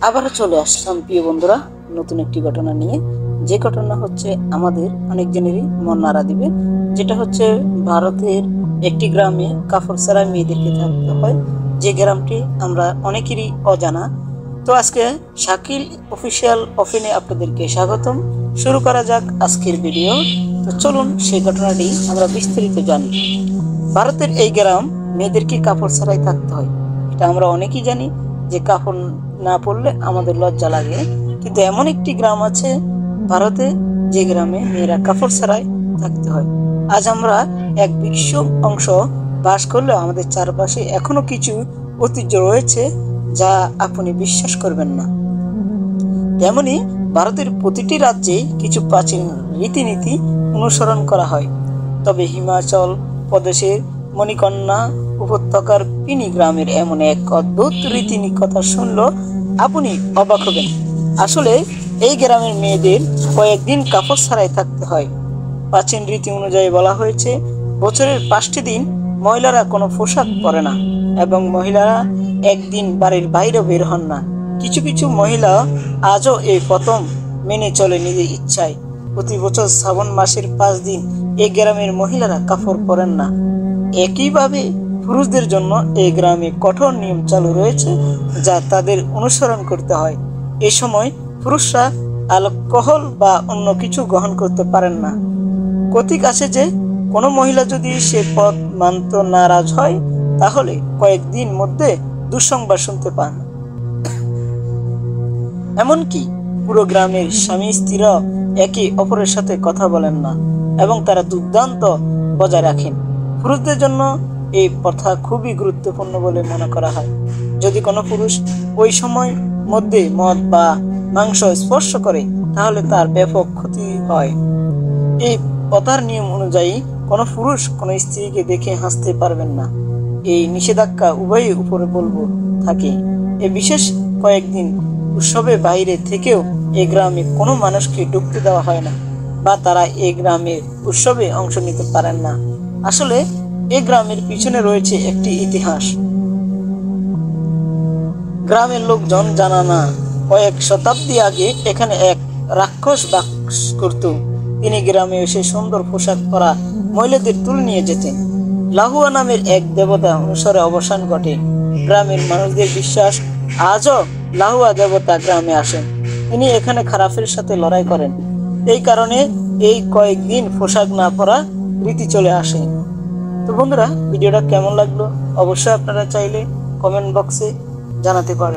আবারও চলে আসলাম প্রিয় বন্ধুরা নতুন একটি ঘটনা নিয়ে। যে ঘটনা হচ্ছে আমাদের অনেকজনেরই মন নাড়া দিবে। যেটা হচ্ছে ভারতের একটি গ্রামে কাপড় ছাড়া মেয়েদেরকে থাকতে হয়, যে গ্রামটি আমরা অনেকেরই অজানা। তো আজকে শাকিল অফিসিয়াল ওপেনে আপনাদেরকে স্বাগতম। শুরু করা যাক আজকের ভিডিও। তো চলুন সেই ঘটনাটি আমরা বিস্তারিত জানি। ভারতের এই গ্রাম মেয়েদেরকে কাপড় ছাড়াই থাকতে হয়, এটা আমরা অনেকেই জানি যে কাপড় না পরলে আমাদের লজ্জা লাগে। কিন্তু এমন একটি গ্রাম আছে ভারতে যে গ্রামে মেয়েরা কাপড় ছাড়াই থাকতে হয়। আজ আমরা এক বিক্ষুব্ধ অংশ বাস করলেও আমাদের চারপাশে এখনো কিছু ঐতিহ্য রয়েছে যা আপনি বিশ্বাস করবেন না। তেমনি ভারতের প্রতিটি রাজ্যে কিছু প্রাচীন রীতিনীতি অনুসরণ করা হয়। তবে হিমাচল প্রদেশের মণিকন্যা উপত্যকার পিনি গ্রামের এমন এক অদ্ভুত রীতিনীতি কথা শুনলো আপনি অবাক হবেন। আসলে এই গ্রামের মেয়েদের কয়েকদিন কাপড় ছাড়াই থাকতে হয়। প্রাচীন রীতি অনুযায়ী বলা হয়েছে বছরের 5টি দিন মহিলারা কোনো পোশাক পরে না এবং মহিলারা একদিন বাড়ির বাইরে বের হন না। কিছু কিছু মহিলা আজও এই প্রথম মেনে চলে নিজের ইচ্ছায়। প্রতি বছর শ্রাবণ মাসের 5 দিন এই গ্রামের মহিলারা কাপড় পরেন না। একইভাবে পুরুষদের জন্য এই গ্রামে কঠোর নিয়ম চালু রয়েছে যা তাদের অনুসরণ করতে হয়। এই সময় পুরুষরা অ্যালকোহল বা অন্য কিছু গ্রহণ করতে পারেন না। কথিত আছে যে কোনো মহিলা যদি সে পথ মানতে নারাজ হয় তাহলে কয়েকদিন মধ্যে দুঃসংবাদ শুনতে পান। এমনকি পুরো গ্রামের স্বামী স্ত্রীরা একে অপরের সাথে কথা বলেন না এবং তারা দুর্দান্ত বজায় রাখেন। পুরুষদের জন্য এই প্রথা খুবই গুরুত্বপূর্ণ বলে মনে করা হয়। যদি কোনো পুরুষ ওই সময় মধ্যে মদ বা মাংস স্পর্শ করে তাহলে তার ব্যাপক ক্ষতি হয়। এই প্রথার নিয়ম অনুযায়ী কোনো পুরুষ কোনো স্ত্রীকে দেখে হাসতে পারবেন না। এই নিষেধাজ্ঞা উভয়ের উপরে বলবো থাকে। এই বিশেষ কয়েকদিন উৎসবে বাইরে থেকেও এই গ্রামে কোনো মানুষকে ঢুকতে দেওয়া হয় না বা তারা এই গ্রামের উৎসবে অংশ নিতে পারেন না। আসলে এই গ্রামের পিছনে রয়েছে একটি ইতিহাস। গ্রামের লোকজন জানা না কয়েক শতাব্দী আগে এখানে এক রাক্ষস বাস করত। তিনি গ্রামে এসে সুন্দর পোশাক পরা মহিলাদের তুলে নিয়ে যেতেন। লাহুয়া নামের এক দেবতা অনুসারে অবসান ঘটে। গ্রামের মানুষদের বিশ্বাস আজও লাহুয়া দেবতা গ্রামে আসেন। তিনি এখানে খারাপের সাথে লড়াই করেন। এই কারণে এই কয়েকদিন পোশাক না পরা রীতি চলে আসে। তো বন্ধুরা, ভিডিওটা কেমন লাগলো অবশ্যই আপনারা চাইলে কমেন্ট বক্সে জানাতে পারেন।